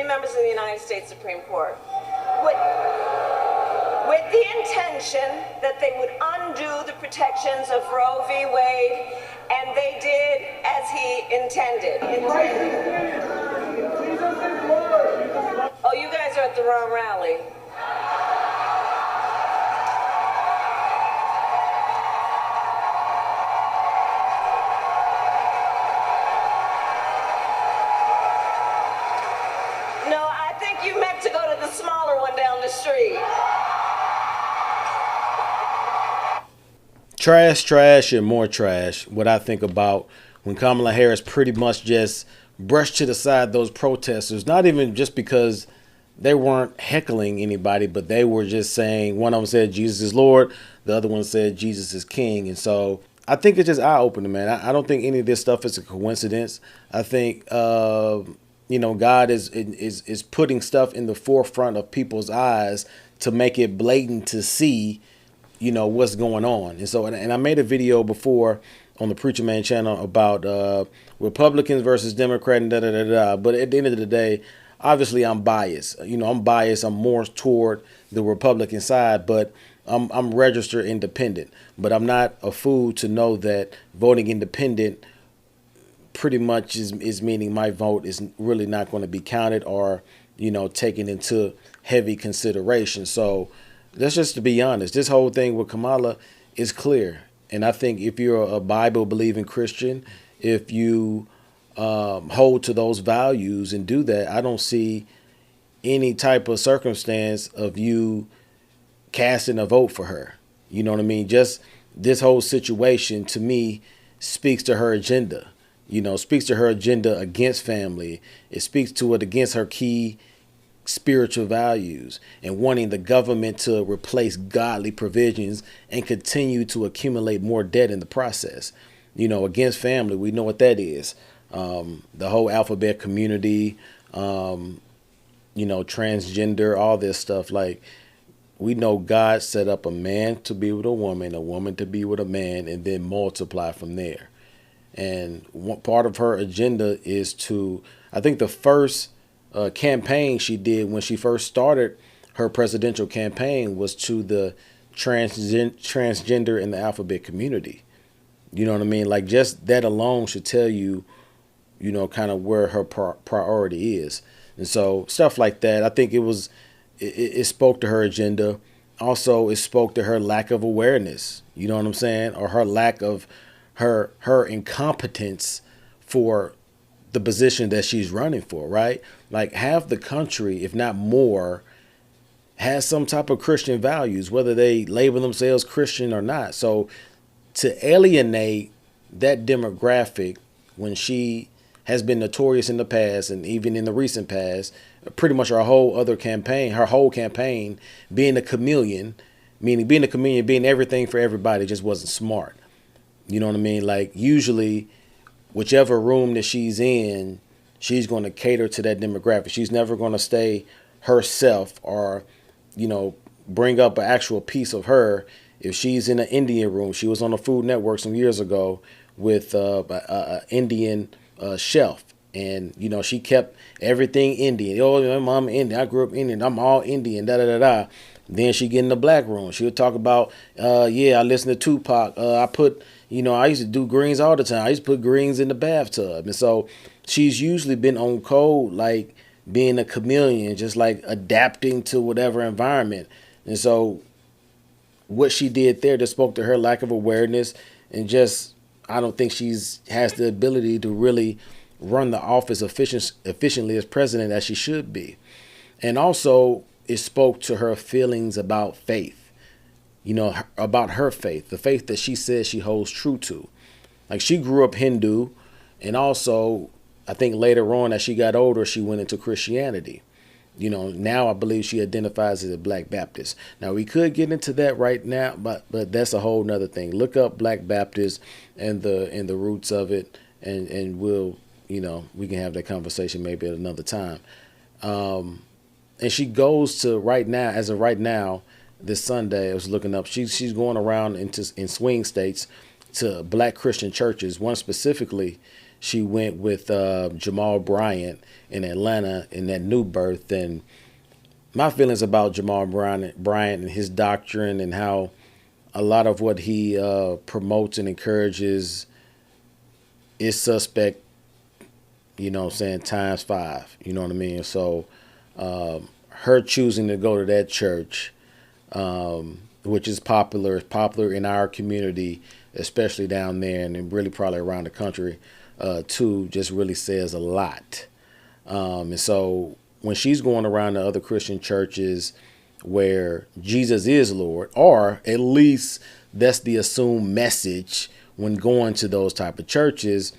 members of the United States Supreme Court with the intention that they would undo the protections of Roe v. Wade, and they did as he intended. Oh, you guys are at the wrong rally. No, I think you meant to go to the smaller one down the street. Trash, trash, and more trash. What I think about when Kamala Harris pretty much just brushed to the side those protesters, not even just because they weren't heckling anybody, but they were just saying, one of them said Jesus is Lord, the other one said Jesus is King. And so I think it's just eye-opening, man. I don't think any of this stuff is a coincidence. I think God is putting stuff in the forefront of people's eyes to make it blatant to see, what's going on. And so, and I made a video before on the Preacha Man channel about Republicans versus Democrat and da-da-da-da. But at the end of the day, obviously I'm biased. I'm biased. I'm more toward the Republican side, but I'm registered independent. But I'm not a fool to know that voting independent pretty much is meaning my vote is really not going to be counted or, taken into heavy consideration. So that's just to be honest. This whole thing with Kamala is clear. And I think if you're a Bible-believing Christian, if you hold to those values and do that, I don't see any type of circumstance of you casting a vote for her. You know what I mean? Just this whole situation to me speaks to her agenda. Speaks to her agenda against family. It speaks to it against her key spiritual values and wanting the government to replace godly provisions and continue to accumulate more debt in the process. Against family, we know what that is. The whole alphabet community, transgender, all this stuff. Like, we know God set up a man to be with a woman to be with a man, and then multiply from there. And one part of her agenda is to, I think the first campaign she did when she first started her presidential campaign was to the transgender and the alphabet community. You know what I mean? Like, just that alone should tell you, kind of where her priority is. And so stuff like that, I think it spoke to her agenda. Also, it spoke to her lack of awareness. You know what I'm saying? Or her lack of her incompetence for the position that she's running for, right? Like, half the country, if not more, has some type of Christian values, whether they label themselves Christian or not. So to alienate that demographic when she has been notorious in the past and even in the recent past, pretty much her whole campaign being a chameleon, being everything for everybody, just wasn't smart. You know what I mean? Like, usually whichever room that she's in, she's going to cater to that demographic. She's never going to stay herself or, bring up an actual piece of her. If she's in an Indian room, she was on the Food Network some years ago with an Indian chef. And, she kept everything Indian. Oh, I'm Indian. I grew up Indian. I'm all Indian, da-da-da-da. Then she get in the black room. She'll talk about, I listen to Tupac. I used to do greens all the time. I used to put greens in the bathtub. And so she's usually been on code, like being a chameleon, just like adapting to whatever environment. And so what she did there just spoke to her lack of awareness, and just, I don't think has the ability to really run the office efficiently as president as she should be. And also it spoke to her feelings about faith, about her faith, the faith that she says she holds true to. Like, she grew up Hindu, and also I think later on as she got older, she went into Christianity. Now I believe she identifies as a Black Baptist. Now, we could get into that right now, but that's a whole nother thing. Look up Black Baptist and the roots of it, and we'll, we can have that conversation maybe at another time. And she goes to right now, this Sunday, I was looking up, she's going around in swing states to Black Christian churches. One specifically, she went with Jamal Bryant in Atlanta in that new birth. And my feelings about Jamal Bryant and his doctrine and how a lot of what he promotes and encourages is suspect, you know what I'm saying, times five, you know what I mean? So her choosing to go to that church, which is popular in our community, especially down there and really probably around the country too, just really says a lot. And so when she's going around to other Christian churches where Jesus is Lord, or at least that's the assumed message when going to those type of churches.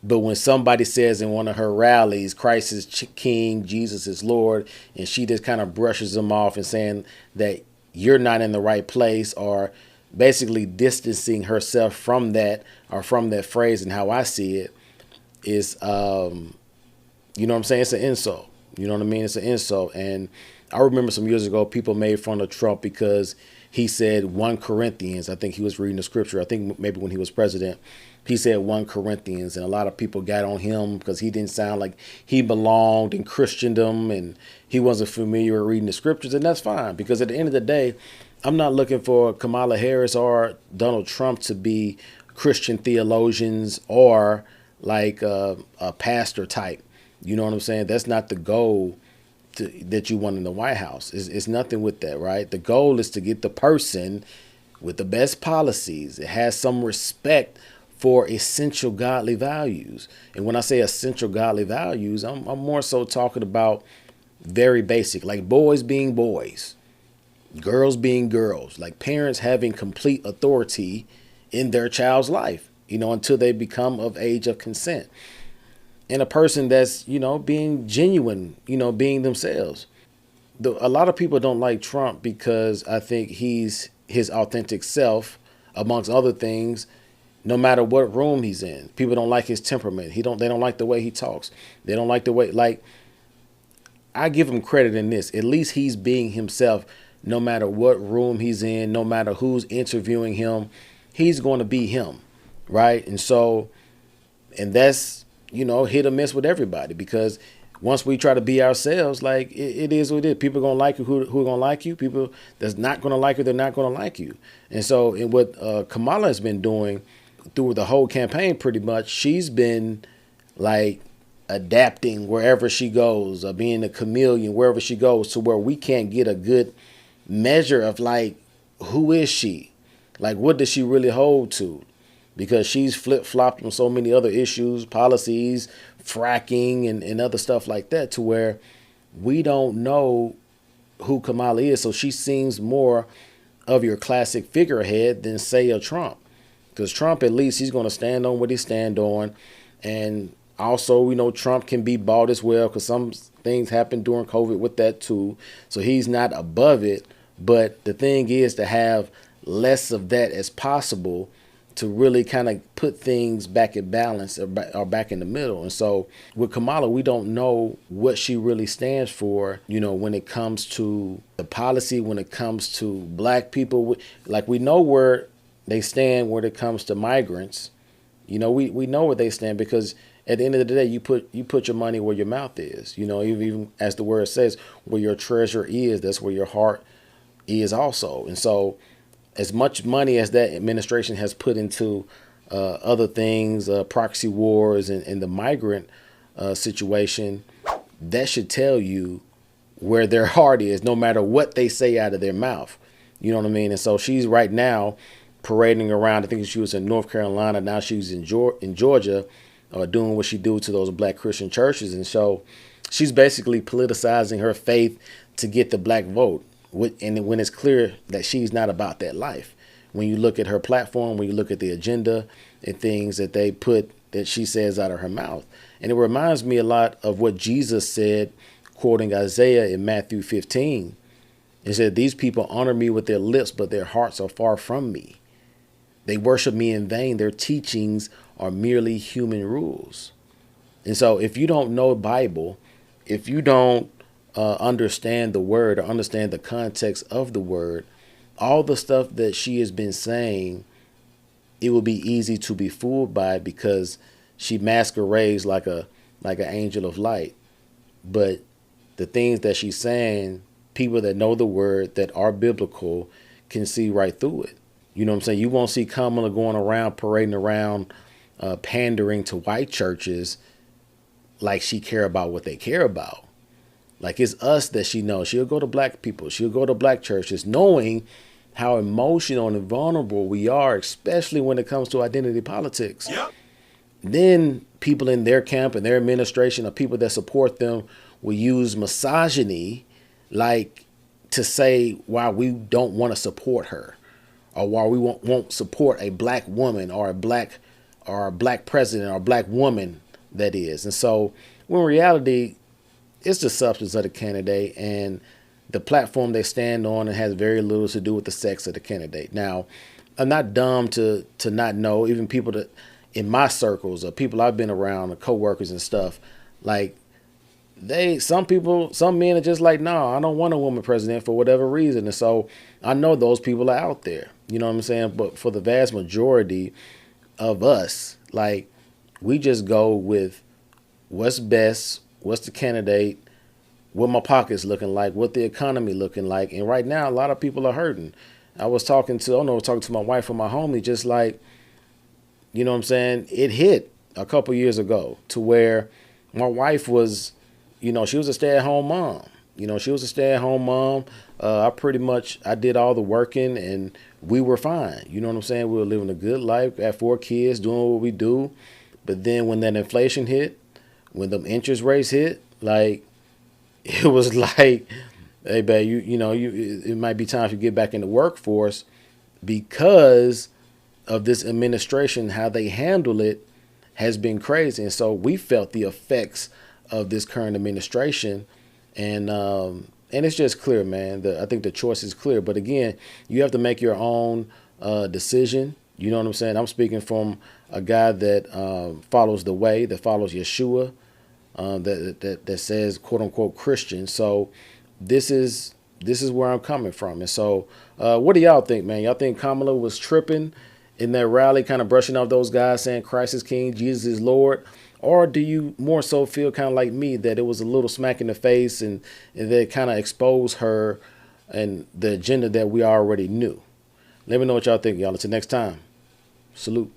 But when somebody says in one of her rallies, Christ is King, Jesus is Lord, and she just kind of brushes them off and saying that you're not in the right place, or basically distancing herself from that, or from that phrase, and how I see it is, you know what I'm saying? It's an insult. You know what I mean? It's an insult. And I remember some years ago, people made fun of Trump because he said 1 Corinthians. I think he was reading the scripture. I think maybe when he was president, he said 1 Corinthians. And a lot of people got on him because he didn't sound like he belonged in Christendom and he wasn't familiar with reading the scriptures. And that's fine, because at the end of the day, I'm not looking for Kamala Harris or Donald Trump to be Christian theologians or like a pastor type. You know what I'm saying? That's not the goal that you want in the White House. It's nothing with that, right? The goal is to get the person with the best policies. It has some respect for essential godly values. And when I say essential godly values, I'm more so talking about very basic, like boys being boys, girls being girls, like parents having complete authority in their child's life, you know, until they become of age of consent. And a person that's, you know, being genuine, you know, being themselves. A lot of people don't like Trump because I think he's his authentic self, amongst other things, no matter what room he's in. People don't like his temperament. They don't like the way he talks. They don't like the way, like, I give him credit in this. At least he's being himself, no matter what room he's in, no matter who's interviewing him, he's going to be him, right? And so, and that's, you know, hit or miss with everybody, because once we try to be ourselves, like it is what it is. People are going to like you who are going to like you. People that's not going to like you, they're not going to like you. And so in what Kamala has been doing through the whole campaign, pretty much, she's been like adapting wherever she goes, being a chameleon wherever she goes, to where we can't get a good measure of like, who is she? Like, what does she really hold to? Because she's flip-flopped on so many other issues, policies, fracking, and other stuff like that, to where we don't know who Kamala is. So she seems more of your classic figurehead than, say, a Trump. Because Trump, at least, he's going to stand on what he stand on. And also, we know Trump can be bought as well, because some things happened during COVID with that too. So he's not above it. But the thing is to have less of that as possible, to really kind of put things back in balance, or back in the middle. And so with Kamala, we don't know what she really stands for, you know, when it comes to the policy, when it comes to black people. Like, we know where they stand when it comes to migrants. You know, we know where they stand, because at the end of the day, you put your money where your mouth is. You know, even as the word says, where your treasure is, that's where your heart is also. And so as much money as that administration has put into other things, proxy wars and the migrant situation, that should tell you where their heart is, no matter what they say out of their mouth. You know what I mean? And so she's right now parading around. I think she was in North Carolina. Now she's in Georgia, doing what she do to those black Christian churches. And so she's basically politicizing her faith to get the black vote. And when it's clear that she's not about that life, when you look at her platform, when you look at the agenda and things that they put, that she says out of her mouth. And it reminds me a lot of what Jesus said, quoting Isaiah in Matthew 15. He said, "These people honor me with their lips, but their hearts are far from me. They worship me in vain. Their teachings are merely human rules." And so if you don't know the Bible, if you don't understand the word, or understand the context of the word, all the stuff that she has been saying, it will be easy to be fooled by, because she masquerades like an angel of light. But the things that she's saying, people that know the word, that are biblical, can see right through it. You know what I'm saying? You won't see Kamala going around, parading around, pandering to white churches like she care about what they care about. Like, it's us that she knows. She'll go to black people. She'll go to black churches knowing how emotional and vulnerable we are, especially when it comes to identity politics. Yep. Then people in their camp and their administration or people that support them will use misogyny like to say why we don't want to support her, or why we won't support a black woman or a black president or a black woman, that is. And so when in reality, it's the substance of the candidate and the platform they stand on, and has very little to do with the sex of the candidate. Now, I'm not dumb to not know, even people that in my circles or people I've been around, or coworkers and stuff, like some men are just like, no, I don't want a woman president for whatever reason. And so I know those people are out there, you know what I'm saying? But for the vast majority of us, like, we just go with what's best, what's the candidate, what my pocket's looking like, what the economy looking like. And right now, a lot of people are hurting. I was talking to my wife or my homie, just like, you know what I'm saying? It hit a couple years ago to where my wife was, she was a stay-at-home mom. I did all the working and we were fine. You know what I'm saying? We were living a good life, had 4 kids, doing what we do. But then when that inflation hit, when the interest rates hit, like, it was like, hey, babe, it might be time to get back in the workforce, because of this administration. How they handle it has been crazy. And so we felt the effects of this current administration. And it's just clear, man. I think the choice is clear. But again, you have to make your own decision. You know what I'm saying? I'm speaking from a guy that follows the way, that follows Yeshua, that says, quote unquote, Christian. So this is where I'm coming from. And so what do y'all think, man? Y'all think Kamala was tripping in that rally, kind of brushing off those guys saying Christ is King, Jesus is Lord? Or do you more so feel kind of like me, that it was a little smack in the face and that kind of exposed her and the agenda that we already knew? Let me know what y'all think, y'all. Until next time, salute.